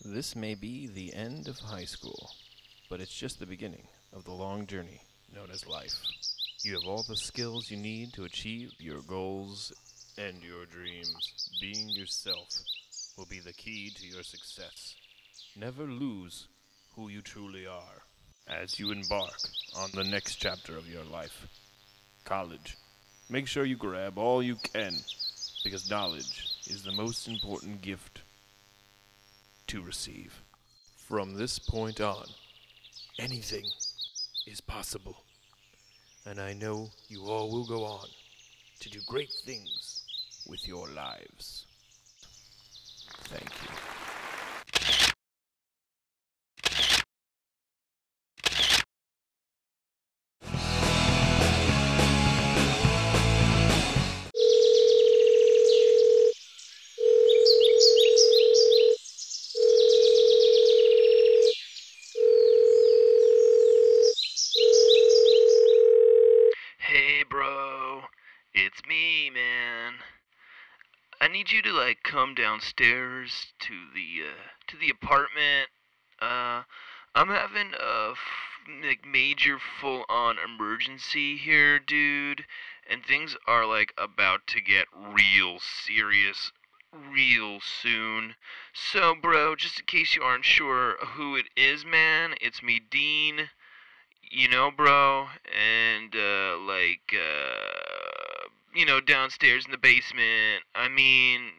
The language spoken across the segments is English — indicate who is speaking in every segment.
Speaker 1: This may be the end of high school, but it's just the beginning of the long journey known as life. You have all the skills you need to achieve your goals and your dreams. Being yourself will be the key to your success. Never lose who you truly are as you embark on the next chapter of your life. College. Make sure you grab all you can, because knowledge is the most important gift to receive. From this point on, anything is possible. And I know you all will go on to do great things with your lives. Thank you.
Speaker 2: Hey, bro. It's me, man. I need you to come downstairs to the apartment. I'm having a major full-on emergency here, dude, and things are about to get real serious real soon. So, bro, just in case you aren't sure who it is, man, it's me, Dean. Bro, and downstairs in the basement. I mean,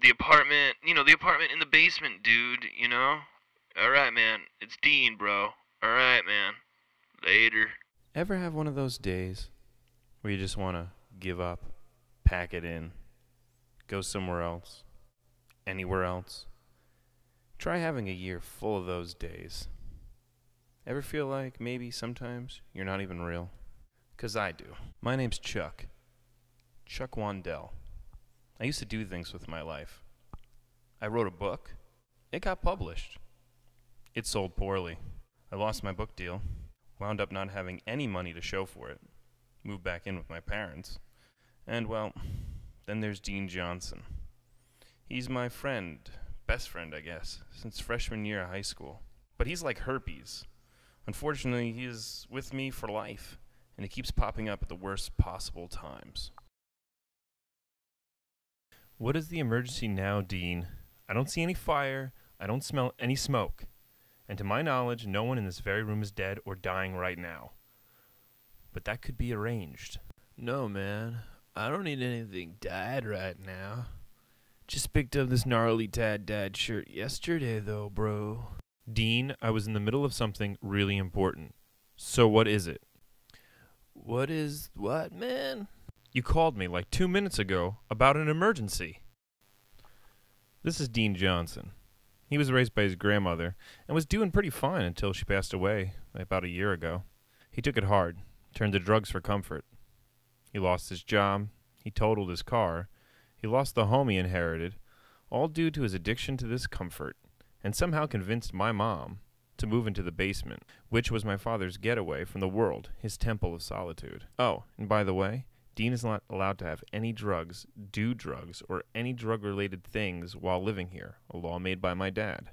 Speaker 2: the apartment in the basement, dude. Alright, man, it's Dean, bro. Alright, man. Later.
Speaker 1: Ever have one of those days where you just want to give up, pack it in, go somewhere else, anywhere else? Try having a year full of those days. Ever feel like maybe sometimes you're not even real? 'Cause I do. My name's Chuck. Chuck Wandell. I used to do things with my life. I wrote a book. It got published. It sold poorly. I lost my book deal. Wound up not having any money to show for it. Moved back in with my parents. And, well, then there's Dean Johnson. He's my friend, best friend, I guess, since freshman year of high school. But he's like herpes. Unfortunately, he is with me for life, and he keeps popping up at the worst possible times. What is the emergency now, Dean? I don't see any fire. I don't smell any smoke. And to my knowledge, no one in this very room is dead or dying right now. But that could be arranged. No, man. I don't need anything dyed right now. Just picked up this gnarly Tad Dad shirt yesterday, though, bro. Dean, I was in the middle of something really important. So what is it? What is what, man? You called me like 2 minutes ago about an emergency. This is Dean Johnson. He was raised by his grandmother and was doing pretty fine until she passed away about a year ago. He took it hard, turned to drugs for comfort. He lost his job, he totaled his car, he lost the home he inherited, all due to his addiction to this comfort, and somehow convinced my mom to move into the basement, which was my father's getaway from the world, his temple of solitude. Oh, and by the way, Dean is not allowed to have any drugs, do drugs, or any drug-related things while living here, a law made by my dad.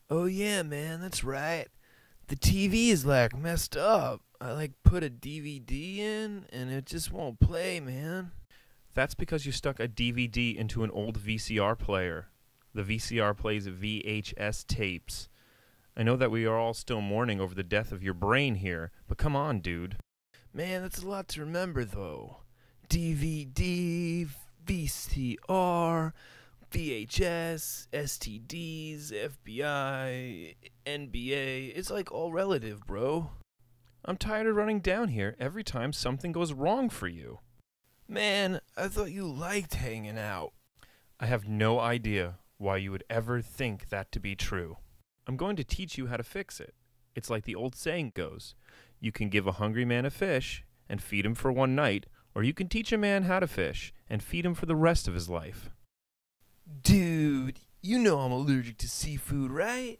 Speaker 3: Oh yeah, man, that's right. The TV is messed up. I put a DVD in and it just won't play, man.
Speaker 1: That's because you stuck a DVD into an old VCR player. The VCR plays VHS tapes. I know that we are all still mourning over the death of your brain here, but come on, dude.
Speaker 3: Man, that's a lot to remember, though. DVD, VCR, VHS, STDs, FBI, NBA. It's all relative, bro.
Speaker 1: I'm tired of running down here every time something goes wrong for you.
Speaker 3: Man, I thought you liked hanging out.
Speaker 1: I have no idea why you would ever think that to be true. I'm going to teach you how to fix it. It's like the old saying goes, you can give a hungry man a fish and feed him for one night, or you can teach a man how to fish and feed him for the rest of his life.
Speaker 3: Dude, you know I'm allergic to seafood, right?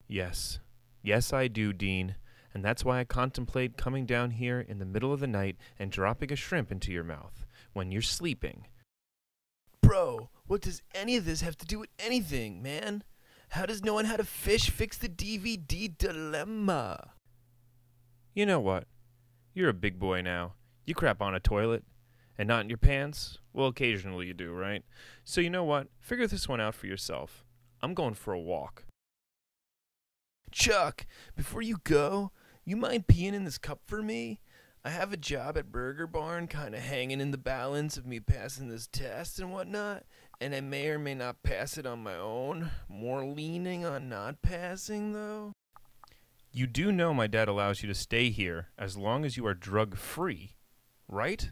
Speaker 1: Yes. Yes, I do, Dean. And that's why I contemplate coming down here in the middle of the night and dropping a shrimp into your mouth when you're sleeping.
Speaker 3: Bro, What does any of this have to do with anything, man? How does knowing how to fish fix the DVD dilemma?
Speaker 1: You know what? You're a big boy now. You crap on a toilet. And not in your pants? Well, occasionally you do, right? So you know what? Figure this one out for yourself. I'm going for a walk.
Speaker 3: Chuck, before you go, you mind peeing in this cup for me? I have a job at Burger Barn kind of hanging in the balance of me passing this test and whatnot, and I may or may not pass it on my own. More leaning on not passing, though.
Speaker 1: You do know my dad allows you to stay here as long as you are drug-free, right?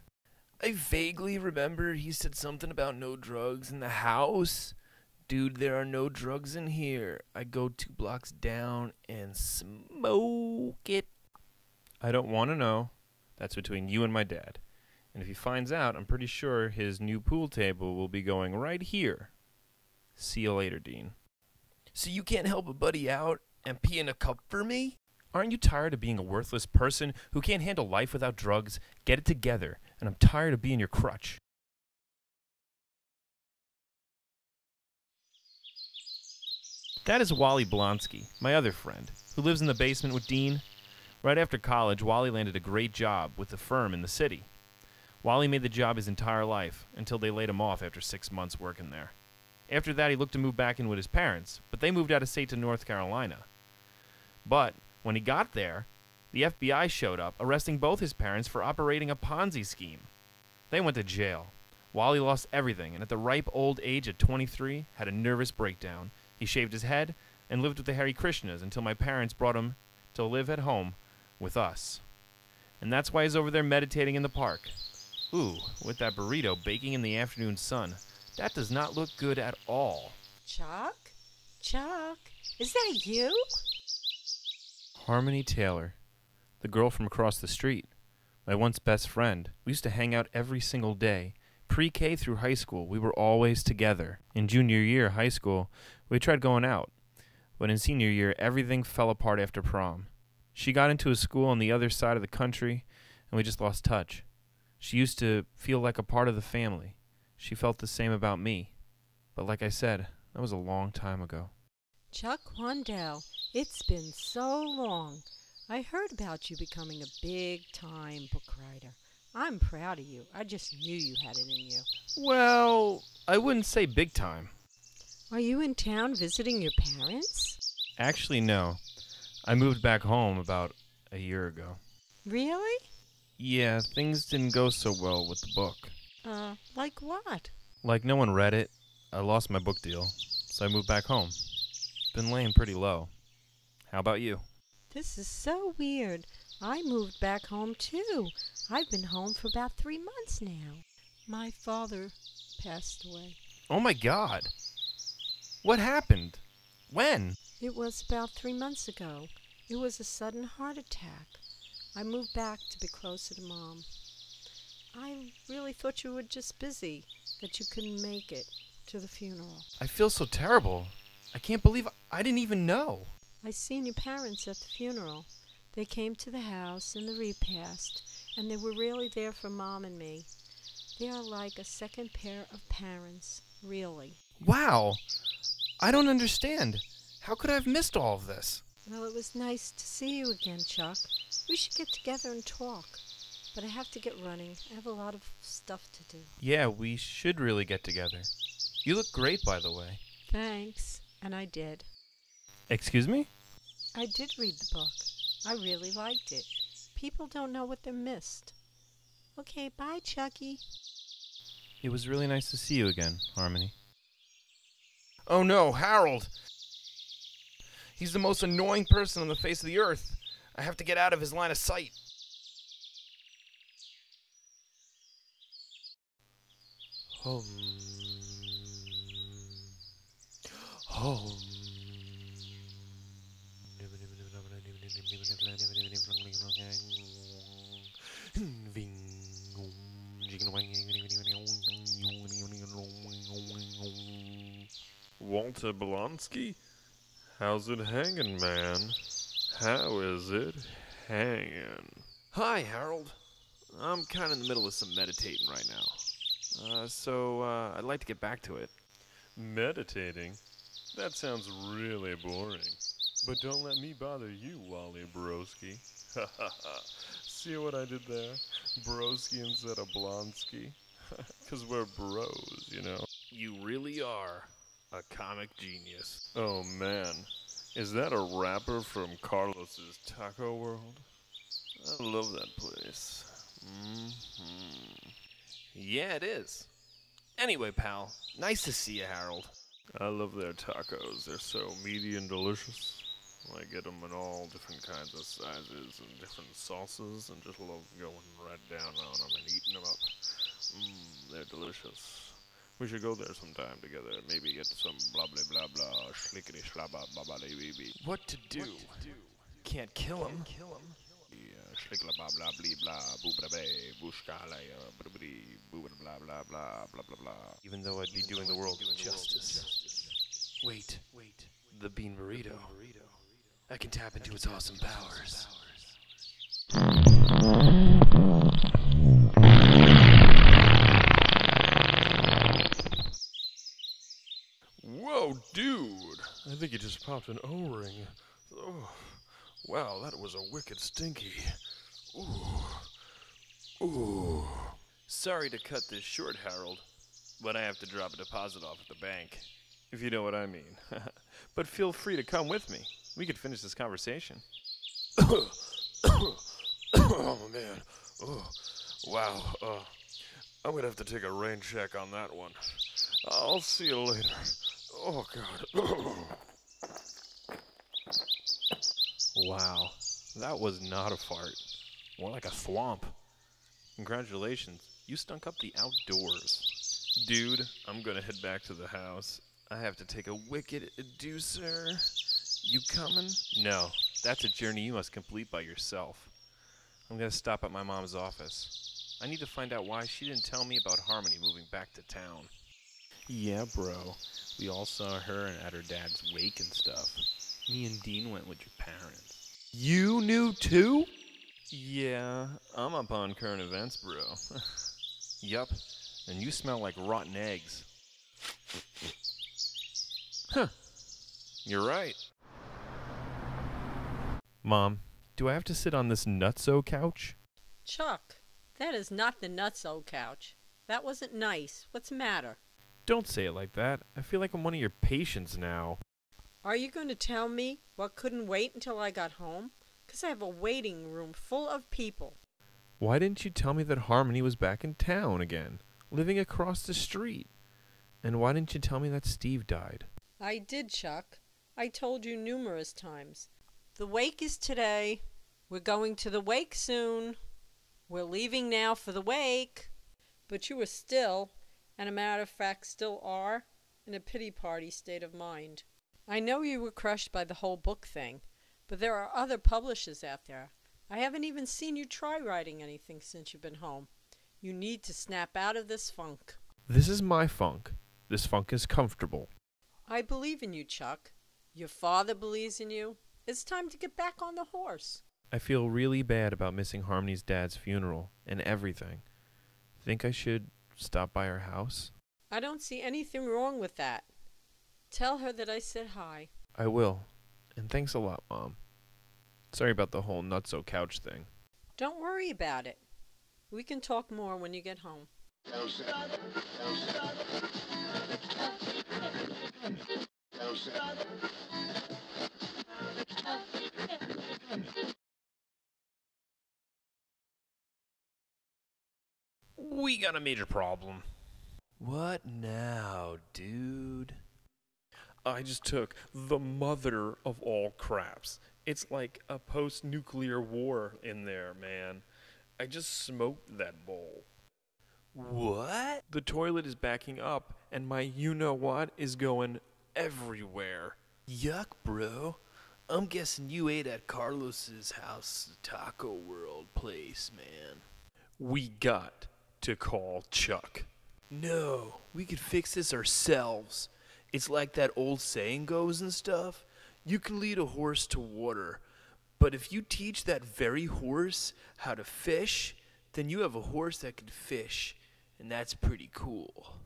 Speaker 3: I vaguely remember he said something about no drugs in the house. Dude, there are no drugs in here. I go 2 blocks down and smoke it.
Speaker 1: I don't want to know. That's between you and my dad. And if he finds out, I'm pretty sure his new pool table will be going right here. See you later, Dean.
Speaker 3: So you can't help a buddy out and pee in a cup for me?
Speaker 1: Aren't you tired of being a worthless person who can't handle life without drugs? Get it together, and I'm tired of being your crutch. That is Wally Blonsky, my other friend, who lives in the basement with Dean. Right after college, Wally landed a great job with a firm in the city. Wally made the job his entire life, until they laid him off after 6 months working there. After that, he looked to move back in with his parents, but they moved out of state to North Carolina. But when he got there, the FBI showed up, arresting both his parents for operating a Ponzi scheme. They went to jail. Wally lost everything, and at the ripe old age of 23, had a nervous breakdown. He shaved his head and lived with the Hare Krishnas until my parents brought him to live at home with us. And that's why he's over there meditating in the park. Ooh, with that burrito baking in the afternoon sun. That does not look good at all.
Speaker 4: Chuck? Chuck? Is that you?
Speaker 1: Harmony Taylor, the girl from across the street. My once best friend. We used to hang out every single day. Pre-K through high school, we were always together. In junior year high school, we tried going out. But in senior year, everything fell apart after prom. She got into a school on the other side of the country, and we just lost touch. She used to feel like a part of the family. She felt the same about me. But like I said, that was a long time ago.
Speaker 4: Chuck Wandell, it's been so long. I heard about you becoming a big-time book writer. I'm proud of you. I just knew you had it in you.
Speaker 1: Well, I wouldn't say big time.
Speaker 4: Are you in town visiting your parents?
Speaker 1: Actually, no. I moved back home about a year ago.
Speaker 4: Really?
Speaker 1: Yeah, things didn't go so well with the book.
Speaker 4: Like what?
Speaker 1: Like no one read it. I lost my book deal, so I moved back home. Been laying pretty low. How about you?
Speaker 4: This is so weird. I moved back home too. I've been home for about 3 months now. My father passed away.
Speaker 1: Oh my God! What happened? When?
Speaker 4: It was about 3 months ago. It was a sudden heart attack. I moved back to be closer to Mom. I really thought you were just busy, that you couldn't make it to the funeral.
Speaker 1: I feel so terrible. I can't believe I didn't even know.
Speaker 4: I seen your parents at the funeral. They came to the house in the repast, and they were really there for Mom and me. They are like a second pair of parents, really.
Speaker 1: Wow! I don't understand. How could I have missed all of this?
Speaker 4: Well, it was nice to see you again, Chuck. We should get together and talk. But I have to get running. I have a lot of stuff to do.
Speaker 1: Yeah, we should really get together. You look great, by the way.
Speaker 4: Thanks. And I did.
Speaker 1: Excuse me?
Speaker 4: I did read the book. I really liked it. People don't know what they missed. Okay, bye, Chucky.
Speaker 1: It was really nice to see you again, Harmony.
Speaker 3: Oh no, Harold! He's the most annoying person on the face of the earth. I have to get out of his line of sight. Home. Home.
Speaker 5: Walter Blonsky? How's it hanging, man? How is it hanging?
Speaker 3: Hi, Harold. I'm kind of in the middle of some meditating right now.
Speaker 1: I'd like to get back to it.
Speaker 5: Meditating? That sounds really boring. But don't let me bother you, Wally Broski. Ha ha ha. See what I did there? Broski instead of Blonsky? 'Cause we're bros, you know.
Speaker 1: You really are a comic genius.
Speaker 5: Oh man, is that a rapper from Carlos's Taco World? I love that place.
Speaker 1: Yeah, it is. Anyway, pal, nice to see you, Harold.
Speaker 5: I love their tacos. They're so meaty and delicious. I get them in all different kinds of sizes and different sauces, and just love going right down on them and eating them up. They're delicious. We should go there sometime together. Maybe get some blah blah blah blah schlickety schlabba babadi baby.
Speaker 3: What to do? Can't kill him.
Speaker 5: Schlickla blah blah blee blah boobra bay bushkalaya brubri boobra blah blah blah blah blah blah.
Speaker 1: Even though I'd be doing the world justice.
Speaker 3: Wait. The bean burrito. I can tap into its awesome powers.
Speaker 5: Whoa, dude! I think you just popped an O-ring. Oh, wow, that was a wicked stinky. Ooh.
Speaker 1: Sorry to cut this short, Harold, but I have to drop a deposit off at the bank, if you know what I mean. But feel free to come with me. We could finish this conversation.
Speaker 5: Oh, man. Oh, wow. I'm gonna have to take a rain check on that one. I'll see you later. Oh, God.
Speaker 1: Wow, that was not a fart. More like a thwomp. Congratulations, you stunk up the outdoors. Dude, I'm gonna head back to the house. I have to take a wicked adieu, sir. You coming? No, that's a journey you must complete by yourself. I'm gonna stop at my mom's office. I need to find out why she didn't tell me about Harmony moving back to town. Yeah, bro. We all saw her at her dad's wake and stuff. Me and Dean went with your parents.
Speaker 3: You knew too?
Speaker 1: Yeah, I'm up on current events, bro. Yup, and you smell like rotten eggs. Huh. You're right. Mom, do I have to sit on this nutso couch?
Speaker 4: Chuck, that is not the nutso couch. That wasn't nice. What's the matter?
Speaker 1: Don't say it like that. I feel like I'm one of your patients now.
Speaker 4: Are you going to tell me what couldn't wait until I got home? 'Cause I have a waiting room full of people.
Speaker 1: Why didn't you tell me that Harmony was back in town again, living across the street? And why didn't you tell me that Steve died?
Speaker 4: I did, Chuck. I told you numerous times. The wake is today. We're going to the wake soon. We're leaving now for the wake. But you were still, and a matter of fact still are, in a pity party state of mind. I know you were crushed by the whole book thing, but there are other publishers out there. I haven't even seen you try writing anything since you've been home. You need to snap out of this funk.
Speaker 1: This is my funk. This funk is comfortable.
Speaker 4: I believe in you, Chuck. Your father believes in you. It's time to get back on the horse.
Speaker 1: I feel really bad about missing Harmony's dad's funeral and everything. Think I should stop by her house?
Speaker 4: I don't see anything wrong with that. Tell her that I said hi.
Speaker 1: I will. And thanks a lot, Mom. Sorry about the whole nutso couch thing.
Speaker 4: Don't worry about it. We can talk more when you get home.
Speaker 1: We got a major problem.
Speaker 3: What now, dude?
Speaker 5: I just took the mother of all craps. It's like a post-nuclear war in there, man. I just smoked that bowl.
Speaker 3: What?
Speaker 5: The toilet is backing up, and my you-know-what is going everywhere.
Speaker 3: Yuck, bro. I'm guessing you ate at Carlos's house, the Taco World place, man.
Speaker 5: We got to call Chuck.
Speaker 3: No, we could fix this ourselves. It's like that old saying goes and stuff. You can lead a horse to water, but if you teach that very horse how to fish, then you have a horse that can fish. and that's pretty cool.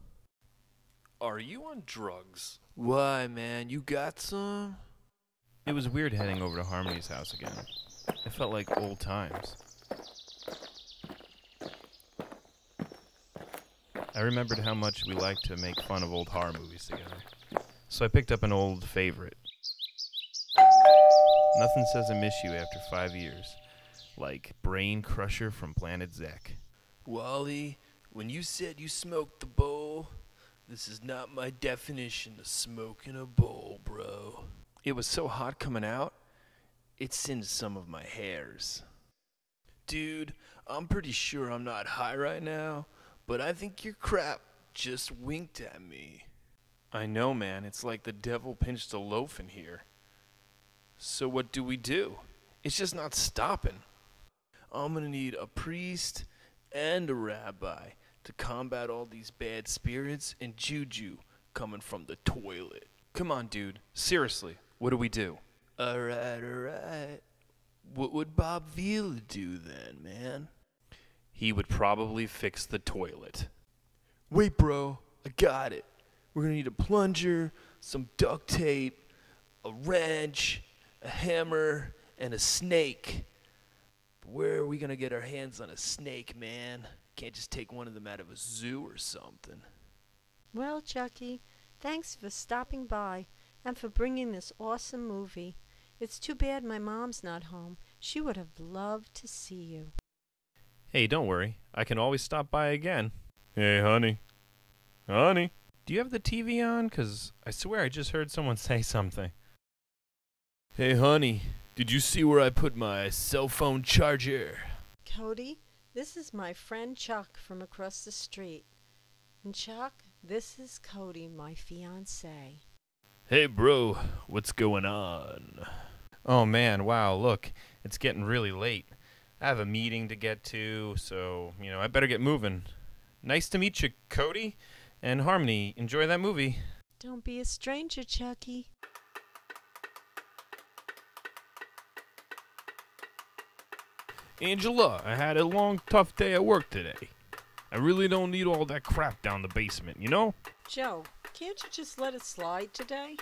Speaker 5: Are you on drugs?
Speaker 3: Why, man? You got some?
Speaker 1: It was weird heading over to Harmony's house again. It felt like old times. I remembered how much we liked to make fun of old horror movies together. So I picked up an old favorite. Nothing says I miss you after 5 years, like Brain Crusher from Planet Zek.
Speaker 3: Wally, when you said you smoked the bowl, this is not my definition of smoking a bowl, bro. It was so hot coming out, it singed some of my hairs. Dude, I'm pretty sure I'm not high right now, but I think your crap just winked at me.
Speaker 1: I know, man. It's like the devil pinched a loaf in here.
Speaker 3: So what do we do? It's just not stopping. I'm gonna need a priest and a rabbi to combat all these bad spirits and juju coming from the toilet.
Speaker 1: Come on, dude. Seriously, what do we do?
Speaker 3: Alright. What would Bob Vila do then, man?
Speaker 1: He would probably fix the toilet.
Speaker 3: Wait, bro. I got it. We're gonna need a plunger, some duct tape, a wrench, a hammer, and a snake. But where are we gonna get our hands on a snake, man? Can't just take one of them out of a zoo or something.
Speaker 4: Well, Chucky, thanks for stopping by and for bringing this awesome movie. It's too bad my mom's not home. She would have loved to see you.
Speaker 1: Hey, don't worry. I can always stop by again.
Speaker 5: Hey, honey. Honey.
Speaker 1: Do you have the TV on? 'Cause I swear I just heard someone say something.
Speaker 3: Hey, honey, did you see where I put my cell phone charger?
Speaker 4: Cody, this is my friend Chuck from across the street. And Chuck, this is Cody, my fiancé.
Speaker 3: Hey, bro, what's going on?
Speaker 1: Oh, man, wow, look. It's getting really late. I have a meeting to get to, so, I better get moving. Nice to meet you, Cody. And Harmony, enjoy that movie.
Speaker 4: Don't be a stranger, Chucky.
Speaker 5: Angela, I had a long, tough day at work today. I really don't need all that crap down the basement, you know?
Speaker 4: Joe, can't you just let it slide today?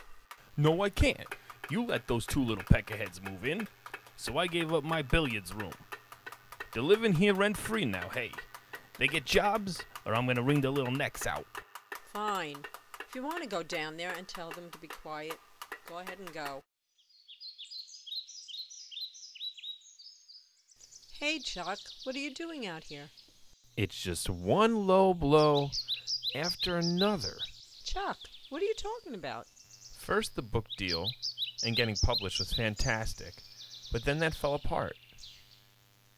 Speaker 5: No, I can't. You let those two little peckerheads move in. So I gave up my billiards room. They're living here rent-free now, hey. They get jobs, or I'm gonna wring their little necks out.
Speaker 4: Fine. If you want to go down there and tell them to be quiet, go ahead and go. Hey, Chuck, what are you doing out here?
Speaker 1: It's just one low blow after another.
Speaker 4: Chuck, what are you talking about?
Speaker 1: First, the book deal and getting published was fantastic, but then that fell apart.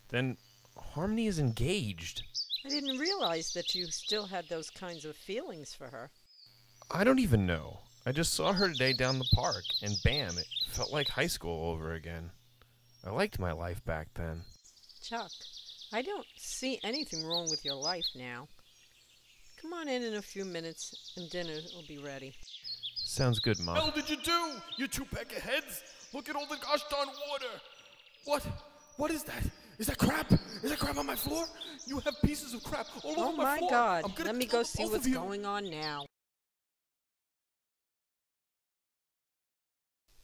Speaker 1: Then Harmony is engaged.
Speaker 4: I didn't realize that you still had those kinds of feelings for her.
Speaker 1: I don't even know. I just saw her today down the park, and bam, it felt like high school over again. I liked my life back then.
Speaker 4: Chuck, I don't see anything wrong with your life now. Come on in a few minutes, and dinner will be ready.
Speaker 1: Sounds good, Mom.
Speaker 3: What the hell did you do, you two peckerheads? Look at all the gosh darn water. What? What is that? Is that crap? Is that crap on my floor? You have pieces of crap all over my floor.
Speaker 4: Oh my God,
Speaker 3: I'm gonna
Speaker 4: let me
Speaker 3: kill
Speaker 4: go see
Speaker 3: both
Speaker 4: what's
Speaker 3: of you.
Speaker 4: going on now.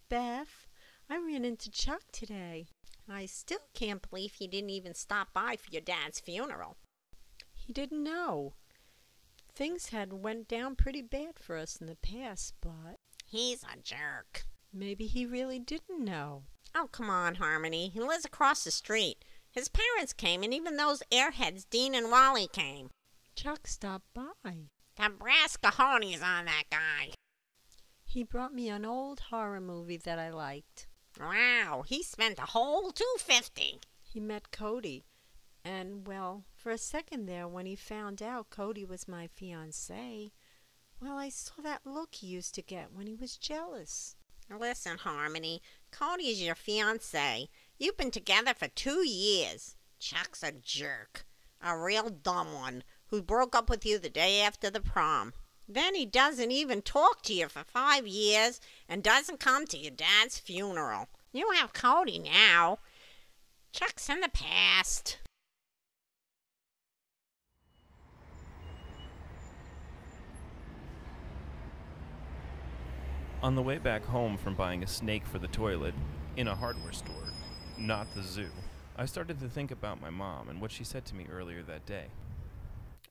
Speaker 4: Beth, I ran into Chuck today.
Speaker 6: I still can't believe he didn't even stop by for your dad's funeral.
Speaker 4: He didn't know. Things had went down pretty bad for us in the past, but
Speaker 6: He's a jerk.
Speaker 4: maybe he really didn't know.
Speaker 6: Oh, come on, Harmony. He lives across the street. His parents came, and even those airheads, Dean and Wally, came.
Speaker 4: Chuck stopped by.
Speaker 6: The brass cojones on that guy.
Speaker 4: He brought me an old horror movie that I liked.
Speaker 6: Wow, he spent a whole $250.
Speaker 4: He met Cody. And, well, for a second there, when he found out Cody was my fiancé, well, I saw that look he used to get when he was jealous.
Speaker 6: Listen, Harmony, Cody's your fiancé. You've been together for 2 years. Chuck's a jerk. A real dumb one who broke up with you the day after the prom. Then he doesn't even talk to you for 5 years and doesn't come to your dad's funeral. You have Cody now. Chuck's in the past.
Speaker 1: On the way back home from buying a snake for the toilet in a hardware store, not the zoo, I started to think about my mom and what she said to me earlier that day.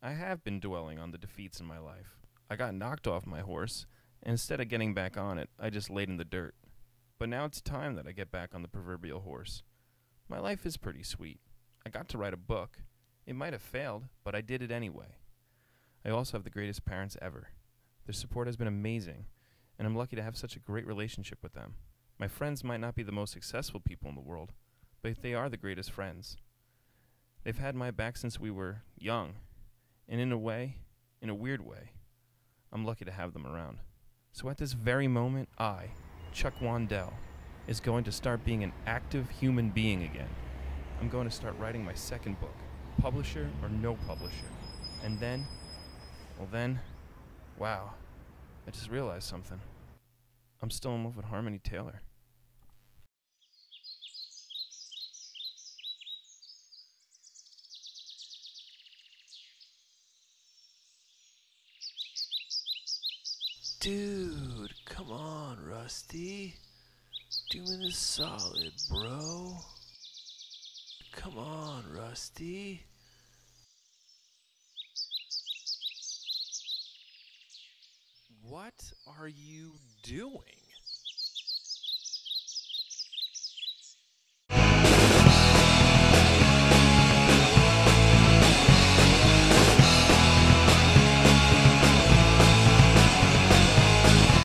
Speaker 1: I have been dwelling on the defeats in my life. I got knocked off my horse, and instead of getting back on it, I just laid in the dirt. But now it's time that I get back on the proverbial horse. My life is pretty sweet. I got to write a book. It might have failed, but I did it anyway. I also have the greatest parents ever. Their support has been amazing, and I'm lucky to have such a great relationship with them. My friends might not be the most successful people in the world, but they are the greatest friends. They've had my back since we were young, and in a weird way, I'm lucky to have them around. So at this very moment, I, Chuck Wandell, is going to start being an active human being again. I'm going to start writing my second book, publisher or no publisher. And then, wow, I just realized something. I'm still in love with Harmony Taylor.
Speaker 3: Dude, come on, Rusty. Do me this solid, bro. Come on, Rusty. What are you doing?